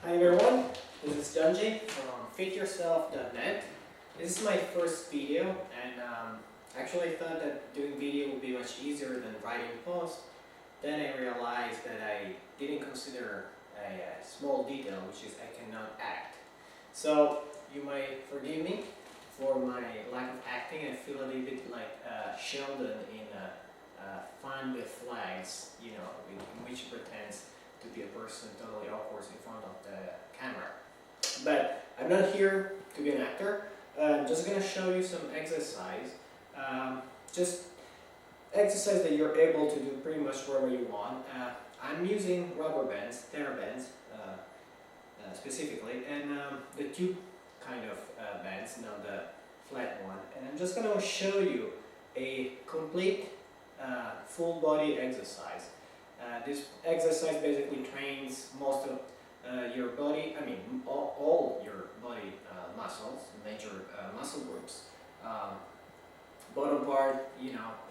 Hi everyone, this is Janji from fityourself.net. This is my first video, and actually I thought that doing video would be much easier than writing post. Then I realized that I didn't consider a small detail, which is I cannot act. So you might forgive me for my lack of acting. I feel a little bit like Sheldon in Fun with Flags, in which he pretends to be a person totally awkward in front of the camera. But I'm not here to be an actor. I'm just going to show you some exercise. Just exercise that you're able to do pretty much wherever you want. I'm using rubber bands, TheraBands specifically, and the tube kind of bands, not the flat one. And I'm just going to show you a complete full body exercise. This exercise basically trains most of your body, all your body muscles, major muscle groups. Bottom part,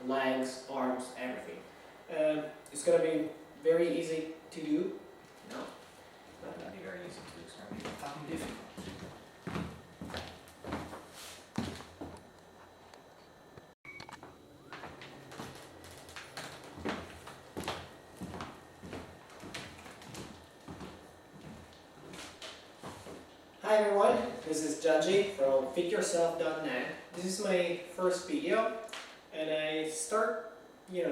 legs, arms, everything. It's going to be very easy to do. No, not going to be very easy to do. It's going to be fucking difficult. Hi everyone, this is Janji from fityourself.net. This is my first video, and I start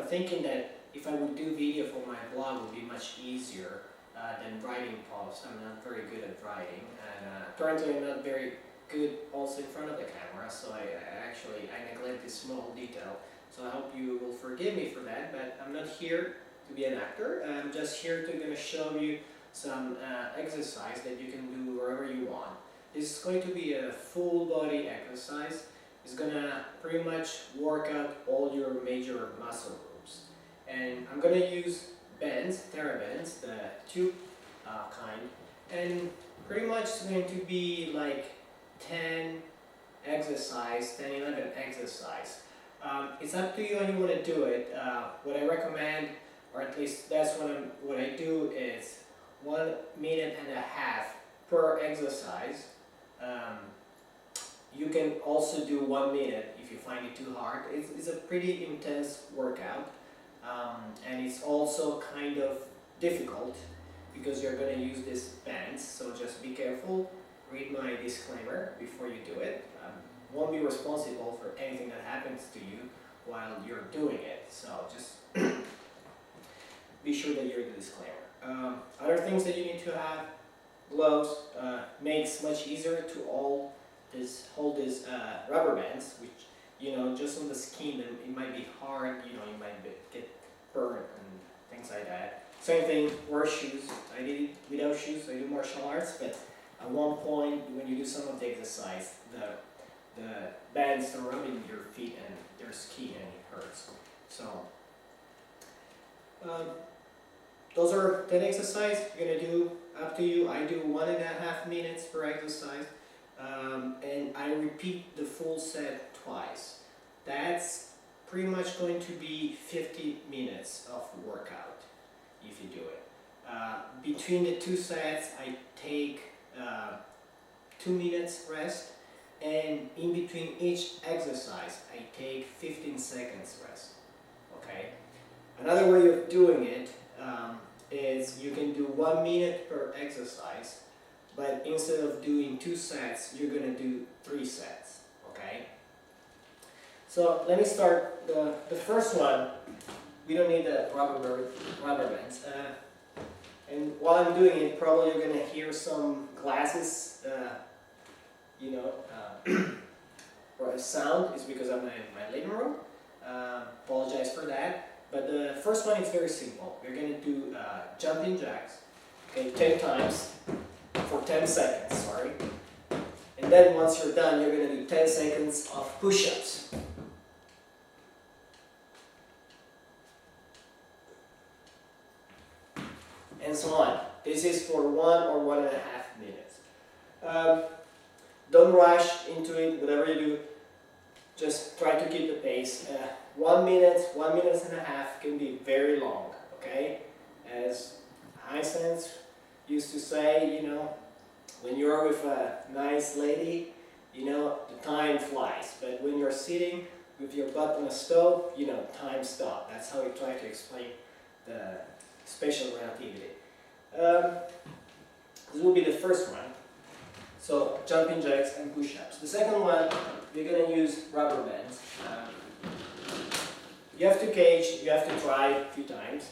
thinking that if I would do video for my blog, it would be much easier than writing posts. I'm not very good at writing, and apparently I'm not very good also in front of the camera, so I neglect this small detail. So I hope you will forgive me for that, but I'm not here to be an actor. I'm just here to show you some exercise that you can do wherever you want. This is going to be a full body exercise. It's gonna pretty much work out all your major muscle groups. And I'm gonna use bands, TheraBands, the tube kind, and pretty much it's going to be like 10 exercise, 10, 11 exercise. It's up to you how you want to do it. What I recommend, or at least that's what I do, is 1.5 minutes per exercise. You can also do 1 minute if you find it too hard. It's a pretty intense workout, and it's also kind of difficult because you're going to use these bands, so just be careful. Read my disclaimer before you do it. Won't be responsible for anything that happens to you while you're doing it, so just be sure that you read the disclaimer. Other things that you need to have: gloves. Makes much easier to hold these rubber bands, which just on the skin it might be hard. You might get burned and things like that. Same thing, wear shoes. I did it without shoes. I do martial arts, but at one point when you do some of the exercise, the bands are rubbing your feet and their skin, and it hurts. So those are 10 exercises you're going to do, up to you. I do 1.5 minutes per exercise, and I repeat the full set twice. That's pretty much going to be 50 minutes of workout if you do it. Between the two sets, I take 2 minutes rest, and in between each exercise, I take 15 seconds rest. Okay. Another way of doing it is you can do 1 minute per exercise, but instead of doing 2 sets, you're going to do 3 sets. Okay. So let me start. The first one, we don't need the rubber bands. And while I'm doing it, probably you're going to hear some glasses, or a sound. It's because I'm in my living room. Apologize for that. But the first one is very simple. We're going to do jumping jacks, 10 times for 10 seconds, sorry. And then once you're done, you're going to do 10 seconds of push-ups. And so on. This is for 1 or 1.5 minutes. Don't rush into it, whatever you do. Just try to keep the pace. 1 minute, 1.5 minutes can be very long, okay? As Einstein's used to say, when you're with a nice lady, the time flies. But when you're sitting with your butt on a stove, time stops. That's how we try to explain the special relativity. This will be the first one. So jumping jacks and push-ups. The second one, we're going to use rubber bands. You have to gauge, you have to try a few times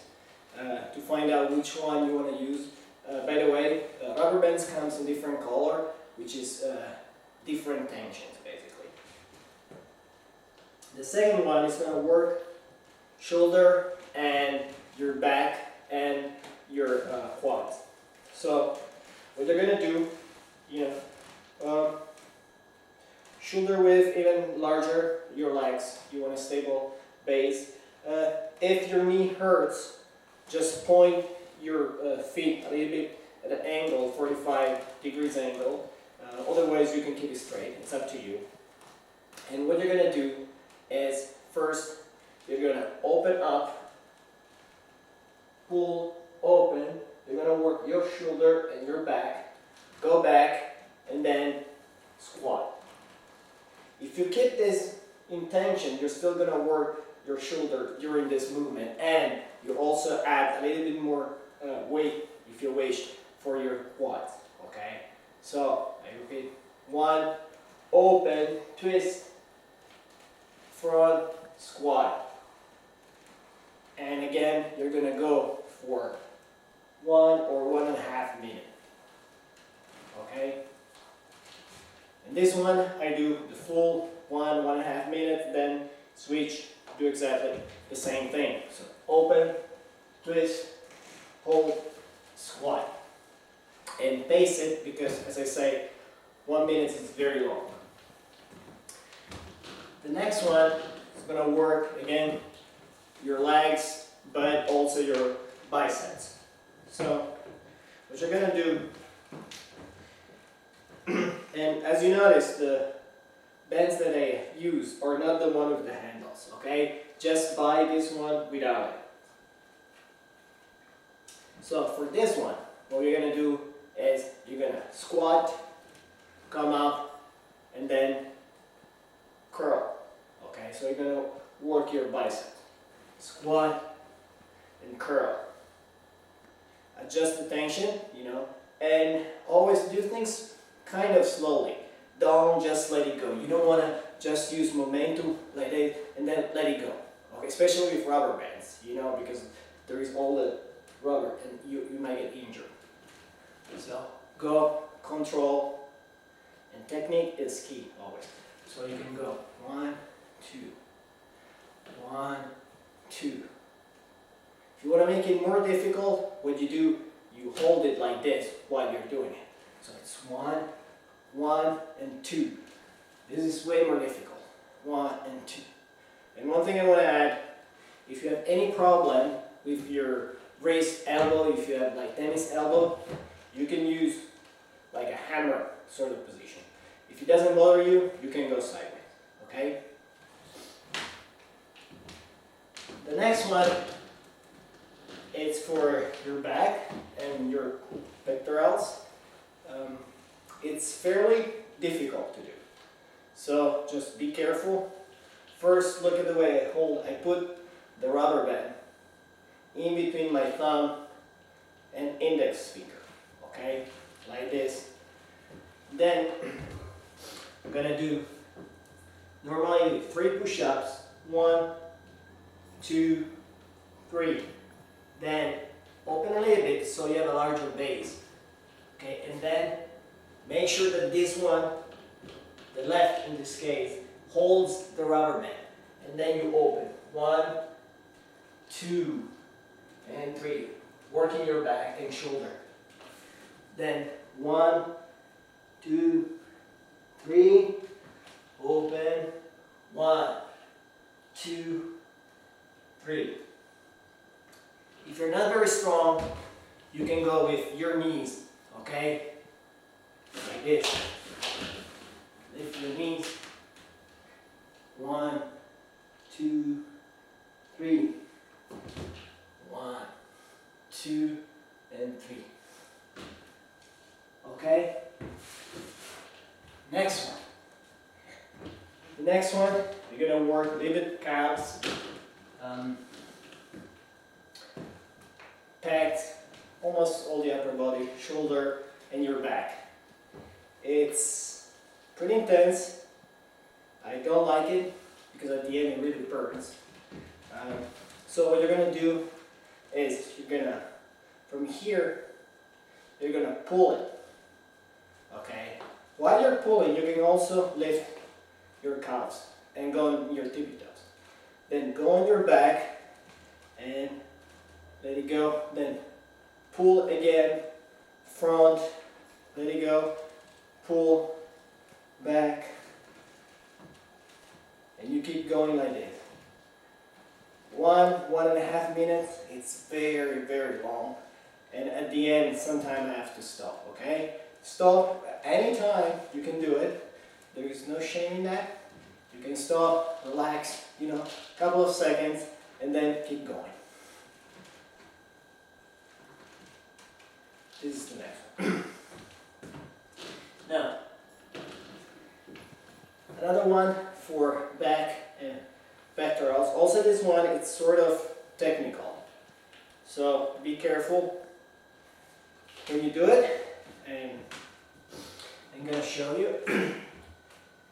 to find out which one you want to use. By the way, rubber bands comes in different color, which is different tensions basically. The second one is going to work shoulder and your back and your quads. So what you're going to do, shoulder width even larger, your legs, you want a stable base. If your knee hurts, just point your feet a little bit at an angle, 45 degrees angle. Otherwise you can keep it straight, it's up to you. And what you're going to do is first you're going to open up, pull, open, you're going to work your shoulder and your back, go back and then squat. If you keep this in tension, you're still going to work your shoulder during this movement, and you also add a little bit more weight, if you wish, for your quads. Okay? So, I repeat, 1, open, twist, front, squat. And again, you're going to go for 1 or 1.5 minutes. Okay? And this one, I do the full 1.5 minutes, then switch, do exactly the same thing. So open, twist, hold, squat. And pace it because, as I say, 1 minute is very long. The next one is going to work, again, your legs, but also your biceps. So what you're going to do, and as you notice, the bands that I use are not the one with the handles, okay? Just buy this one without it. So for this one, what you're going to do is you're going to squat, come up, and then curl. Okay, so you're going to work your bicep. Squat and curl. Adjust the tension, and always do things kind of slowly. Don't just let it go. You don't want to just use momentum like that and then let it go. Okay, especially with rubber bands, because there is all the rubber and you might get injured. So go, control, and technique is key always. So you can go 1, 2, 1, 2. If you want to make it more difficult, what you do, you hold it like this while you're doing it. So it's 1, 1, and 2. This is way more difficult. 1 and 2. And one thing I want to add, if you have any problem with your raised elbow, if you have like tennis elbow, you can use like a hammer sort of position. If it doesn't bother you, you can go sideways. Okay? The next one, it's for your back and your pectorals. It's fairly difficult to do. So just be careful. First, look at the way I hold. I put the rubber band in between my thumb and index finger. Okay? Like this. Then I'm gonna do normally 3 push-ups. 1, 2, 3. Then open a little bit so you have a larger base. Okay, and then make sure that this one, the left in this case, holds the rubber band. And then you open. 1, 2, and 3. Working your back and shoulder. Then 1, 2, 3. Open. 1, 2, 3. If you're not very strong, you can go with your knees, okay? Like this. Lift your knees. 1, 2, 3. 1, 2, and 3. Okay? Next one. The next one, you're gonna work a little bit calves, pecs, almost all the upper body, shoulder, and your back. It's pretty intense. I don't like it because at the end it really burns. So what you're gonna do is you're gonna, from here, you're gonna pull it. Okay? While you're pulling, you can also lift your calves and go on your tippy toes. Then go on your back and let it go. Then pull again, front, let it go, pull, back, and you keep going like this. 1.5 minutes, it's very, very long. And at the end, sometime I have to stop, okay? Stop anytime, you can do it. There is no shame in that. You can stop, relax, you know, a couple of seconds, and then keep going. This is the next one. Now, another one for back and pectorals. Also this one, it's sort of technical. So be careful when you do it. And I'm going to show you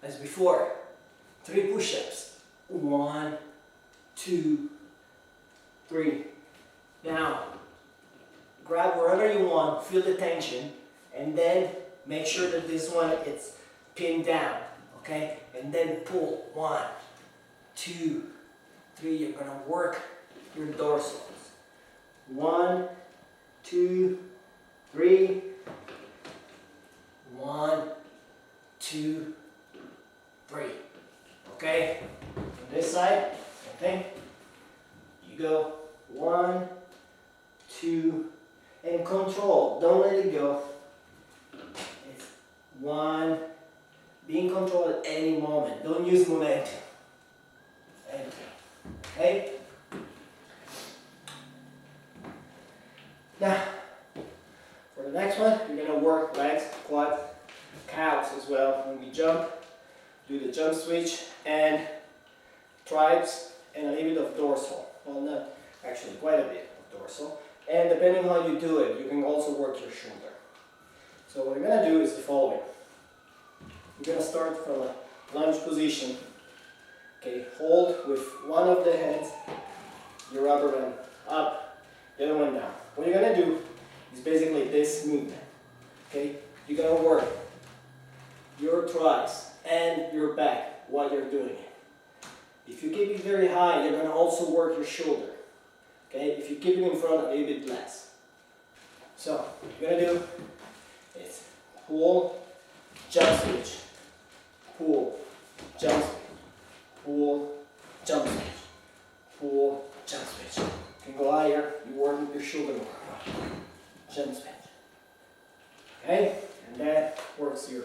as before. 3 push-ups. 1, 2, 3. Now, grab wherever you want, feel the tension, and then make sure that this one is pinned down, okay? And then pull. 1, 2, 3. You're gonna work your dorsals. 1, 2, 3. 1, 2, 3. Okay? On this side, same thing. You go 1, 2, and control. Don't let it go. It's 1. Be in control at any moment. Don't use momentum. Okay? Now, for the next one, you're going to work legs, quads, calves as well. When we jump, do the jump switch and triceps and a little bit of dorsal. Well, not actually, quite a bit of dorsal. And depending how you do it, you can also work your shoulder. So what we're going to do is the following. We're going to start from a lunge position. Okay, hold with one of the hands, your upper one up, the other one down. What you're going to do is basically this movement. Okay, you're going to work your triceps and your back while you're doing it. If you keep it very high, you're going to also work your shoulder. Okay, if you keep it in front, a little bit less. So, what you're going to do is pull, jump switch, pull, jump switch, pull, jump switch, pull, jump switch. You can go higher, you work with your shoulder more. Jump switch. Okay, and that works your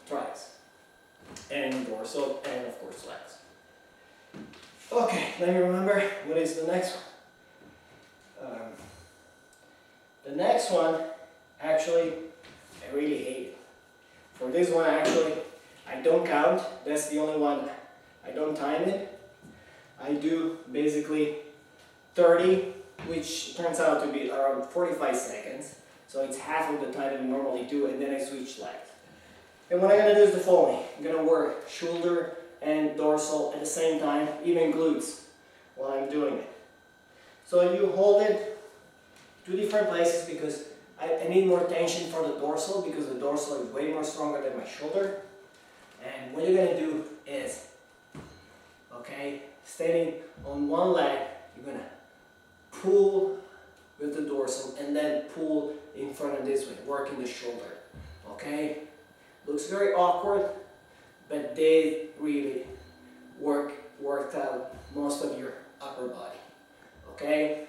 triceps and dorsal and of course legs. Okay, let me remember what is the next one. The next one, actually, I really hate it. For this one, actually, I don't count. That's the only one. I don't time it. I do basically 30, which turns out to be around 45 seconds. So it's half of the time I normally do, and then I switch legs. And what I'm going to do is the following. I'm going to work shoulder and dorsal at the same time, even glutes, while I'm doing it. So you hold it 2 different places because I need more tension for the dorsal because the dorsal is way more stronger than my shoulder. And what you're going to do is, okay, standing on one leg, you're going to pull with the dorsal and then pull in front of this way, working the shoulder. Okay? Looks very awkward, but they really worked out most of your upper body. Okay?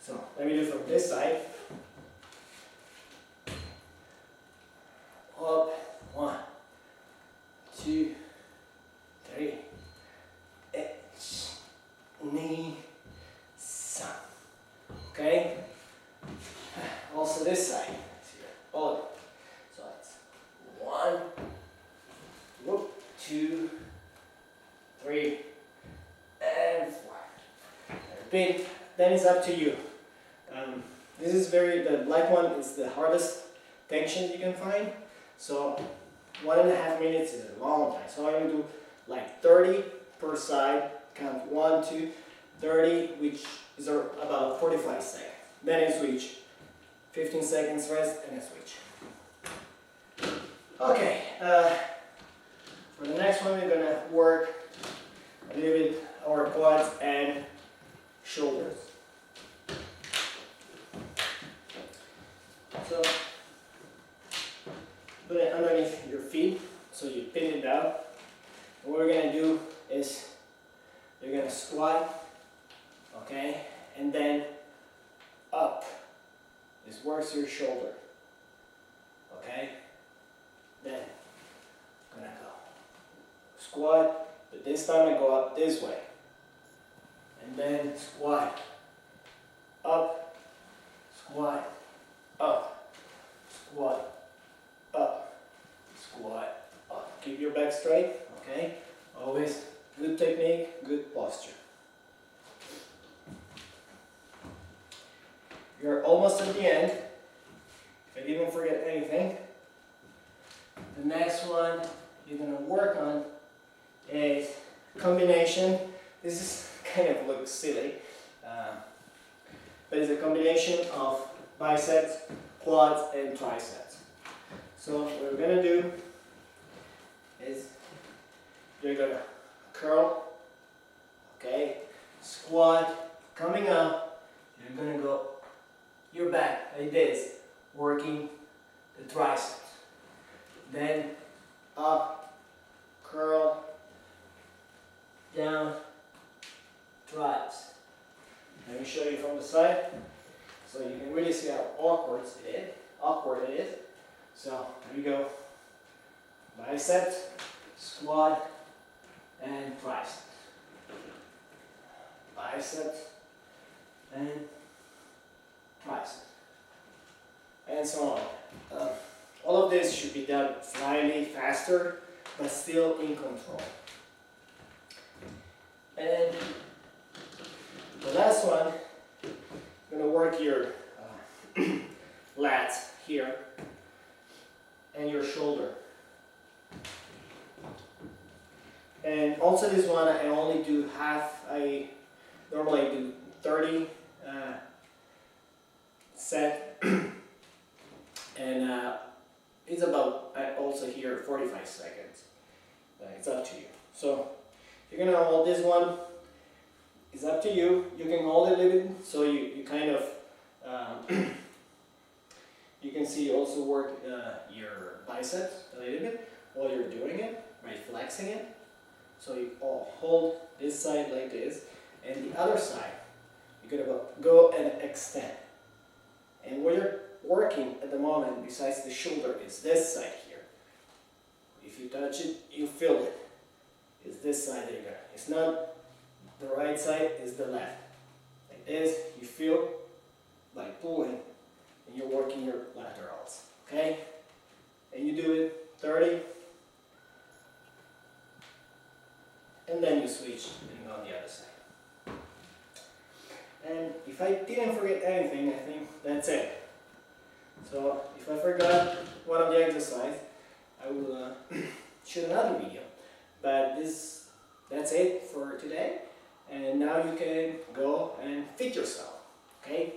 So let me do it from this side. Up, 1, 2, 3, knee, some. Okay? Also this side. Up, bit, then it's up to you. This is the black one is the hardest tension you can find. So 1.5 minutes is a long time. So I'm gonna do like 30 per side, count 1, 2, 30, which is about 45 seconds. Then I switch. 15 seconds rest and I switch. Okay, for the next one we're gonna work a little bit our quads and shoulders. So put it underneath your feet so you pin it down. And what we're gonna do is you're gonna squat, okay, and then up. This works your shoulder, okay. Then I'm gonna go squat, but this time I go up this way, and then squat, up, squat, up, squat, up, squat, up. Keep your back straight, okay? Always good technique, good posture. You're almost at the end. If I didn't forget anything, the next one you're going to work on is combination. This is kind of looks silly, but it's a combination of biceps, quads, and triceps. So what we're going to do is you're going to curl, okay, squat, coming up, you're going to go your back like this, working the triceps. Then up, curl, down, triceps. Let me show you from the side so you can really see how awkward it is. So here we go. Biceps, squat, and triceps. Biceps and triceps. And so on. All of this should be done slightly faster, but still in control. And the last one, you're going to work your lats here and your shoulder. And also this one, I only do half. I normally do 30 set, and it's about also here 45 seconds. It's up to you. So you're gonna hold this one. It's up to you. You can hold it a little bit, so you kind of you can see also work your biceps a little bit while you're doing it, right? Flexing it. So you hold this side like this, and the other side you're gonna go and extend. And what you're working at the moment, besides the shoulder, is this side here. If you touch it, you feel it. It's this side that you're gonna. It's not the right side, it's the left. Like this, you feel like pulling, and you're working your laterals. Okay? And you do it 30, and then you switch and go on the other side. And if I didn't forget anything, I think that's it. So if I forgot one of the exercises, I will shoot another video. But that's it for today. And now you can go and fit yourself. Okay?